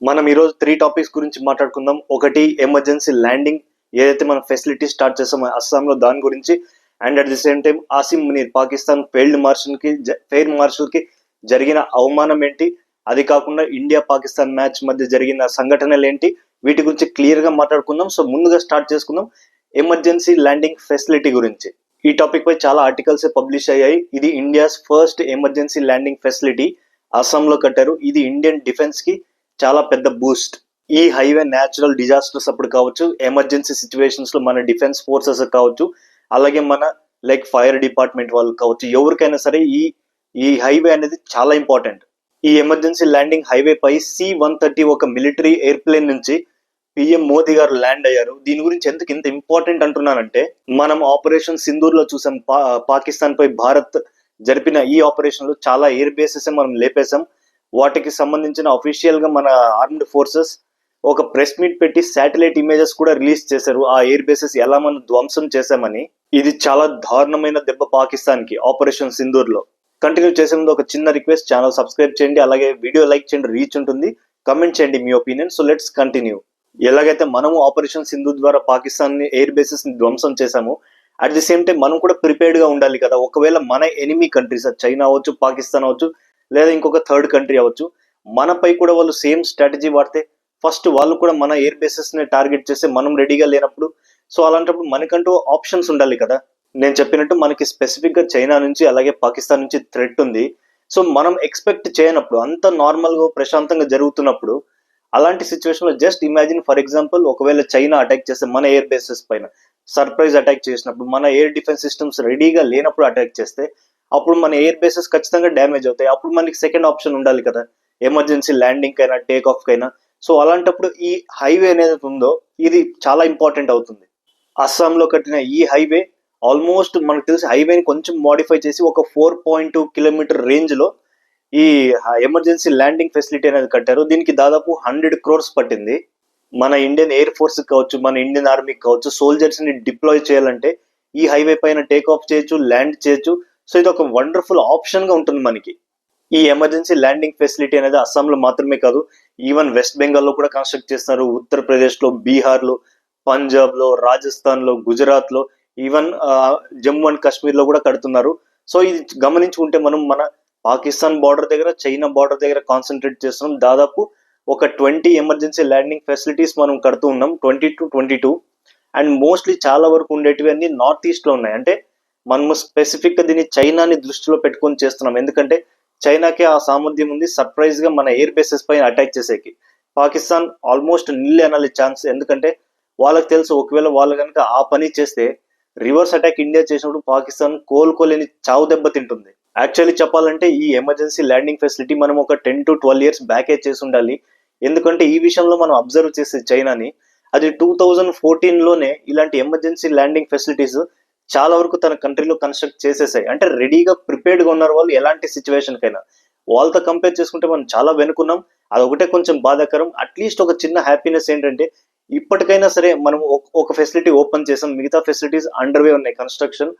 మనం ఈరోజు 3 టాపిక్స్ గురించి మాట్లాడుకుందాం. ఒకటి ఎమర్జెన్సీ ల్యాండింగ్, ఏదైతే మనం ఫెసిలిటీ స్టార్ట్ చేసామో అస్సాంలో దాని గురించి. And at the same time Asim Munir Pakistan fair marshal కి జరిగిన అవమానం ఏంటి, అది కాకుండా ఇండియా పాకిస్తాన్ మ్యాచ్ మధ్య జరిగిన సంఘటనలు ఏంటి, వీటి గురించి క్లియర్ గా మాట్లాడుకుందాం. సో ముందుగా స్టార్ట్ చేసుకుందాం ఎమర్జెన్సీ ల్యాండింగ్ ఫెసిలిటీ గురించి. ఈ టాపిక్ పై చాలా ఆర్టికల్స్ పబ్లిష్ అయ్యాయి. ఇది India's first emergency landing facility అస్సాంలో కట్టారు. ఇది ఇండియన్ డిఫెన్స్ కి చాలా పెద్ద బూస్ట్. ఈ హైవే న్యాచురల్ డిజాస్టర్స్ అప్పుడు కావచ్చు, ఎమర్జెన్సీ సిచ్యువేషన్స్ లో మన డిఫెన్స్ ఫోర్సెస్ కావచ్చు, అలాగే మన లైక్ ఫైర్ డిపార్ట్మెంట్ వాళ్ళు కావచ్చు, ఎవరికైనా సరే ఈ హైవే అనేది చాలా ఇంపార్టెంట్. ఈ ఎమర్జెన్సీ ల్యాండింగ్ హైవే పై C-130 ఒక మిలిటరీ ఎయిర్ప్లేన్ నుంచి పిఎం మోదీ గారు ల్యాండ్ అయ్యారు. దీని గురించి ఎందుకు ఇంత ఇంపార్టెంట్ అంటున్నానంటే, మనం ఆపరేషన్ సింధూర్ లో చూసాం, పాకిస్తాన్ పై భారత్ జరిపిన ఈ ఆపరేషన్ లో చాలా ఎయిర్ బేసెస్ మనం లేపేశాం. వాటికి సంబంధించిన అఫీషియల్ గా మన ఆర్మ్డ్ ఫోర్సెస్ ఒక ప్రెస్ మీట్ పెట్టి శాటిలైట్ ఇమేజెస్ కూడా రిలీజ్ చేశారు. ఆ ఎయిర్ బేసెస్ ఎలా మనం ధ్వంసం చేశామని. ఇది చాలా దారుణమైన దెబ్బ పాకిస్తాన్ కి ఆపరేషన్ సింధూర్ లో. కంటిన్యూ చేసే ముందు ఒక చిన్న రిక్వెస్ట్, ఛానల్ సబ్స్క్రైబ్ చేయండి, అలాగే వీడియో లైక్ చేయండి, రీచ్ ఉంటుంది, కమెంట్ చేయండి మీ ఒపీనియన్. So let's continue. ఎలాగైతే మనము ఆపరేషన్ సింధూర్ ద్వారా పాకిస్తాన్ ని ఎయిర్ బేసెస్ ని ధ్వంసం చేశాము, అట్ ది సేమ్ టైం మనం కూడా ప్రిపేర్డ్ గా ఉండాలి కదా. ఒకవేళ మన ఎనిమీ కంట్రీస్, చైనా అవ్వచ్చు, పాకిస్తాన్ అవ్వచ్చు, లేదా ఇంకొక థర్డ్ కంట్రీ అవ్వచ్చు, మనపై కూడా వాళ్ళు సేమ్ స్ట్రాటజీ వాడితే ఫస్ట్ వాళ్ళు కూడా మన ఎయిర్ బేసెస్ ని టార్గెట్ చేస్తే మనం రెడీగా లేనప్పుడు, సో అలాంటప్పుడు మనకంటూ ఆప్షన్స్ ఉండాలి కదా. నేను చెప్పినట్టు మనకి స్పెసిఫిక్ గా చైనా నుంచి అలాగే పాకిస్తాన్ నుంచి థ్రెట్ ఉంది. సో మనం ఎక్స్పెక్ట్ చేయనప్పుడు, అంత నార్మల్ గా ప్రశాంతంగా జరుగుతున్నప్పుడు, అలాంటి సిచ్యువేషన్ లో జస్ట్ ఇమాజిన్, ఫర్ ఎగ్జాంపుల్ ఒకవేళ చైనా అటాక్ చేస్తే మన ఎయిర్ బేసెస్ పైన సర్ప్రైజ్ అటాక్ చేసినప్పుడు, మన ఎయిర్ డిఫెన్స్ సిస్టమ్స్ రెడీగా లేనప్పుడు అటాక్ చేస్తే, అప్పుడు మన ఎయిర్ బేసెస్ ఖచ్చితంగా డ్యామేజ్ అవుతాయి. అప్పుడు మనకి సెకండ్ ఆప్షన్ ఉండాలి కదా, ఎమర్జెన్సీ ల్యాండింగ్ కైనా టేక్ ఆఫ్ కైనా. సో అలాంటప్పుడు ఈ హైవే అనేది ఉందో, ఇది చాలా ఇంపార్టెంట్ అవుతుంది. అస్సాంలో కట్టిన ఈ హైవే ఆల్మోస్ట్ మనకు తెలిసి హైవేని కొంచెం మోడిఫై చేసి ఒక 4.2 కిలోమీటర్ రేంజ్ లో ఈ ఎమర్జెన్సీ ల్యాండింగ్ ఫెసిలిటీ అనేది కట్టారు. దీనికి దాదాపు 100 crores పట్టింది. మన ఇండియన్ ఎయిర్ ఫోర్స్ కావచ్చు, మన ఇండియన్ ఆర్మీకి కావచ్చు, సోల్జర్స్ ని డిప్లాయ్ చేయాలంటే ఈ హైవే పైన టేక్ ఆఫ్ చేయొచ్చు, ల్యాండ్ చేయొచ్చు. సో ఇది ఒక వండర్ఫుల్ ఆప్షన్ గా ఉంటుంది మనకి. ఈ ఎమర్జెన్సీ ల్యాండింగ్ ఫెసిలిటీ అనేది అస్సాంలో మాత్రమే కాదు, ఈవెన్ వెస్ట్ బెంగాల్ లో కూడా కన్స్ట్రక్ట్ చేస్తున్నారు, ఉత్తరప్రదేశ్ లో, బీహార్ లో, పంజాబ్ లో, రాజస్థాన్ లో, గుజరాత్ లో, ఈవెన్ జమ్మూ అండ్ కాశ్మీర్ లో కూడా కడుతున్నారు. సో ఇది గమనించుకుంటే మనం మన పాకిస్తాన్ బార్డర్ దగ్గర, చైనా బార్డర్ దగ్గర కాన్సన్ట్రేట్ చేస్తున్నాం. దాదాపు ఒక 20 ఎమర్జెన్సీ ల్యాండింగ్ ఫెసిలిటీస్ మనం కడుతూ ఉన్నాం, 22. అండ్ మోస్ట్లీ చాలా వరకు ఉండేటివి అన్ని నార్త్ ఈస్ట్ లో ఉన్నాయి. అంటే మనము స్పెసిఫిక్ గా దీన్ని చైనాని దృష్టిలో పెట్టుకొని చేస్తున్నాం, ఎందుకంటే చైనాకి ఆ సామర్థ్యం ఉంది సర్ప్రైజ్ గా మన ఎయిర్ బేసెస్ పైన అటాక్ చేసేకి. పాకిస్తాన్ ఆల్మోస్ట్ నిల్ అనాలి ఛాన్స్, ఎందుకంటే వాళ్ళకి తెలుసు ఒకవేళ వాళ్ళు కనుక ఆ పని చేస్తే రివర్స్ అటాక్ ఇండియా చేసినప్పుడు పాకిస్తాన్ కోలుకోలేని చావు దెబ్బ తింటుంది. యాక్చువల్లీ చెప్పాలంటే ఈ ఎమర్జెన్సీ ల్యాండింగ్ ఫెసిలిటీ మనం ఒక 10 to 12 years బ్యాకే చేసి ఉండాలి. ఎందుకంటే ఈ విషయంలో మనం అబ్జర్వ్ చేసే చైనాని, అది 2014 లోనే ఇలాంటి ఎమర్జెన్సీ ల్యాండింగ్ ఫెసిలిటీస్ చాలా వరకు తన కంట్రీలో కన్స్ట్రక్ట్ చేసేసాయి. అంటే రెడీగా ప్రిపేర్డ్ గా ఉన్నారు వాళ్ళు ఎలాంటి సిచ్యువేషన్ కైనా. వాళ్ళతో కంపేర్ చేసుకుంటే మనం చాలా వెనుకున్నాం. అదొకటే కొంచెం బాధాకరం. అట్లీస్ట్ ఒక చిన్న హ్యాపీనెస్ ఏంటంటే, ఇప్పటికైనా సరే మనం ఒక ఫెసిలిటీ ఓపెన్ చేసాం, మిగతా ఫెసిలిటీస్ అండర్ వే ఉన్నాయి కన్స్ట్రక్షన్.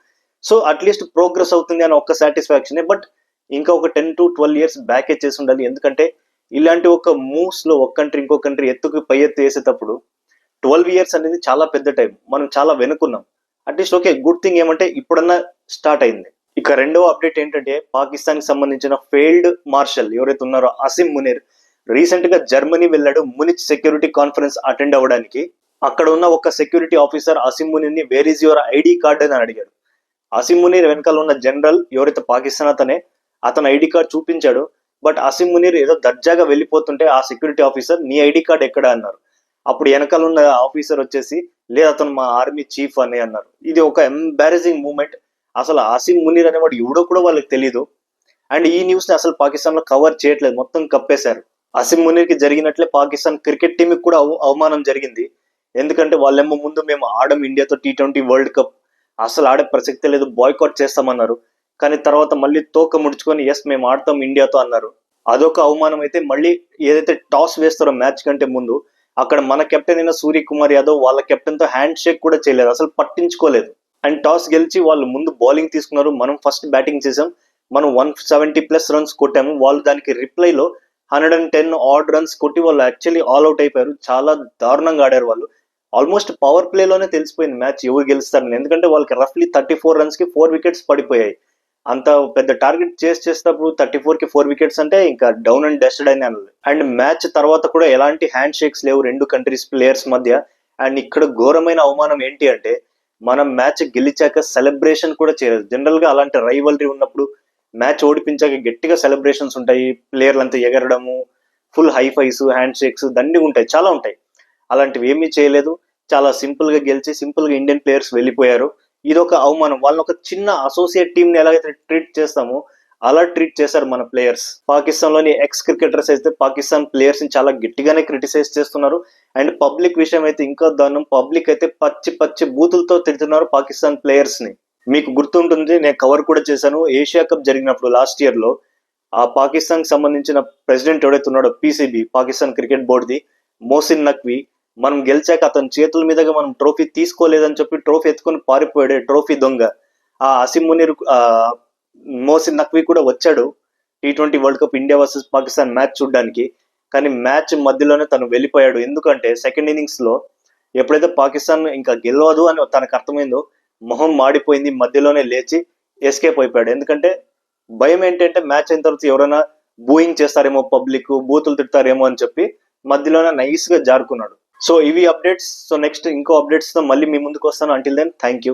సో అట్లీస్ట్ ప్రోగ్రెస్ అవుతుంది అని ఒక సాటిస్ఫాక్షన్. బట్ ఇంకా ఒక 10 to 12 years బ్యాకే చేసి ఉండాలి. ఎందుకంటే ఇలాంటి ఒక మూవ్స్ లో ఒక కంట్రీ ఇంకో కంట్రీ ఎత్తుకు పై ఎత్తు వేసేటప్పుడు 12 years అనేది చాలా పెద్ద టైం. మనం చాలా వెనుకున్నాం. అట్లీస్ట్ ఓకే, గుడ్ థింగ్ ఏమంటే ఇప్పుడన్నా స్టార్ట్ అయింది. ఇక రెండవ అప్డేట్ ఏంటంటే, పాకిస్తాన్ కి సంబంధించిన ఫెయిల్డ్ మార్షల్ ఎవరైతే ఉన్నారో ఆసిమ్ మునీర్ రీసెంట్ గా జర్మనీ వెళ్ళాడు మునిచ్ సెక్యూరిటీ కాన్ఫరెన్స్ అటెండ్ అవ్వడానికి. అక్కడ ఉన్న ఒక సెక్యూరిటీ ఆఫీసర్ ఆసిమ్ మునీర్ ని where is your ID card అని అడిగాడు. ఆసిమ్ మునీర్ వెనకాల ఉన్న జనరల్ ఎవరైతే పాకిస్తాన్ అతని ఐడి కార్డ్ చూపించాడు. బట్ ఆసిమ్ మునీర్ ఏదో దర్జాగా వెళ్ళిపోతుంటే ఆ సెక్యూరిటీ ఆఫీసర్ నీ ఐడి కార్డ్ ఎక్కడ అన్నారు. అప్పుడు వెనకాల ఉన్న ఆఫీసర్ వచ్చేసి లేదు అతను మా ఆర్మీ చీఫ్ అని అన్నారు. ఇది ఒక ఎంబారసింగ్ మూమెంట్. అసలు ఆసిమ్ మునీర్ అనేవాడు ఎవడో కూడా వాళ్ళకి తెలీదు. అండ్ ఈ న్యూస్ ని అసలు పాకిస్తాన్ లో కవర్ చేయట్లేదు, మొత్తం కప్పేశారు. ఆసిమ్ మునీర్ కి జరిగినట్లే పాకిస్తాన్ క్రికెట్ టీమ్ కి కూడా అవమానం జరిగింది. ఎందుకంటే వాళ్ళేమో ముందు మేము ఆడం ఇండియాతో T20 వరల్డ్ కప్, అసలు ఆడే ప్రసక్తే లేదు, బాయ్కాట్ చేస్తామన్నారు. కానీ తర్వాత మళ్ళీ తోక ముడుచుకొని ఎస్ మేము ఆడతాం ఇండియాతో అన్నారు. అదొక అవమానం. అయితే మళ్ళీ ఏదైతే టాస్ వేస్తారో మ్యాచ్ కంటే ముందు, అక్కడ మన కెప్టెన్ అయిన సూర్యకుమార్ యాదవ్ వాళ్ళ కెప్టెన్ తో హ్యాండ్ షేక్ కూడా చేయలేదు, అసలు పట్టించుకోలేదు. అండ్ టాస్ గెలిచి వాళ్ళు ముందు బౌలింగ్ తీసుకున్నారు, మనం ఫస్ట్ బ్యాటింగ్ చేసాం, మనం 170+ runs కొట్టాము. వాళ్ళు దానికి రిప్లైలో 110 ఆడ్ రన్స్ కొట్టి వాళ్ళు యాక్చువల్లీ ఆల్ అవుట్ అయిపోయారు. చాలా దారుణంగా ఆడారు వాళ్ళు. ఆల్మోస్ట్ పవర్ ప్లేలోనే తెలిసిపోయింది మ్యాచ్ ఎవరు గెలుస్తారని. ఎందుకంటే వాళ్ళకి రఫ్లీ 34 రన్స్ కి 4 వికెట్స్ పడిపోయాయి. అంత పెద్ద టార్గెట్ చేసేటప్పుడు 34 కి 4 వికెట్స్ అంటే ఇంకా డౌన్ అండ్ డస్టెడ్ అని అనాలి. అండ్ మ్యాచ్ తర్వాత కూడా ఎలాంటి హ్యాండ్ షేక్స్ లేవు రెండు కంట్రీస్ ప్లేయర్స్ మధ్య. అండ్ ఇక్కడ ఘోరమైన అవమానం ఏంటి అంటే మనం మ్యాచ్ గెలిచాక సెలబ్రేషన్ కూడా చేయలేదు. జనరల్ గా అలాంటి రైవల్రీ ఉన్నప్పుడు మ్యాచ్ ఓడిపించాక గట్టిగా సెలబ్రేషన్స్ ఉంటాయి, ప్లేయర్లు అంతా ఎగరడము, ఫుల్ హైఫైస్, హ్యాండ్ షేక్స్ దండిగా ఉంటాయి, చాలా ఉంటాయి. అలాంటివి ఏమీ చేయలేదు. చాలా సింపుల్ గా గెలిచి సింపుల్ గా ఇండియన్ ప్లేయర్స్ వెళ్ళిపోయారు. ఇది ఒక అవమానం. వాళ్ళని ఒక చిన్న అసోసియేట్ టీమ్ ని ఎలాగైతే ట్రీట్ చేస్తామో అలా ట్రీట్ చేశారు మన ప్లేయర్స్. పాకిస్తాన్ లోని ఎక్స్ క్రికెటర్స్ అయితే పాకిస్తాన్ ప్లేయర్స్ ని చాలా గట్టిగానే క్రిటిసైజ్ చేస్తున్నారు. అండ్ పబ్లిక్ విషయం అయితే ఇంకా దారుణం. పబ్లిక్ అయితే పచ్చి పచ్చి బూతులతో తిడుతున్నారు పాకిస్తాన్ ప్లేయర్స్ ని. మీకు గుర్తుంటుంది, నేను కవర్ కూడా చేశాను. ఏషియా కప్ జరిగినప్పుడు లాస్ట్ ఇయర్ లో ఆ పాకిస్తాన్ కి సంబంధించిన ప్రెసిడెంట్ ఎవడైతే ఉన్నాడో పీసీబీ, పాకిస్తాన్ క్రికెట్ బోర్డుది, మోసిన్ నక్వీ, మనం గెలిచాక అతని చేతుల మీదుగా మనం ట్రోఫీ తీసుకోలేదని చెప్పి ట్రోఫీ ఎత్తుకొని పారిపోయాడు, ట్రోఫీ దొంగ. ఆ అసిమ్ మునీర్, మోసిన్ నక్వీ కూడా వచ్చాడు T20 world cup India versus Pakistan match చూడడానికి. కానీ మ్యాచ్ మధ్యలోనే తను వెళ్ళిపోయాడు. ఎందుకంటే సెకండ్ ఇన్నింగ్స్ లో ఎప్పుడైతే పాకిస్తాన్ ఇంకా గెలవదు అని తనకు అర్థమైందో మొహం మాడిపోయింది, మధ్యలోనే లేచి ఎస్కేప్ అయిపోయాడు. ఎందుకంటే భయం ఏంటంటే మ్యాచ్ అయిన తర్వాత ఎవరైనా బూయింగ్ చేస్తారేమో, పబ్లిక్ బూతులు తిడతారేమో అని చెప్పి మధ్యలోనే నైస్ గా జారుకున్నాడు. సో ఇవి అప్డేట్స్. సో నెక్స్ట్ ఇంకో అప్డేట్స్ తో మళ్ళీ మీ ముందుకు వస్తాను. Until then thank you.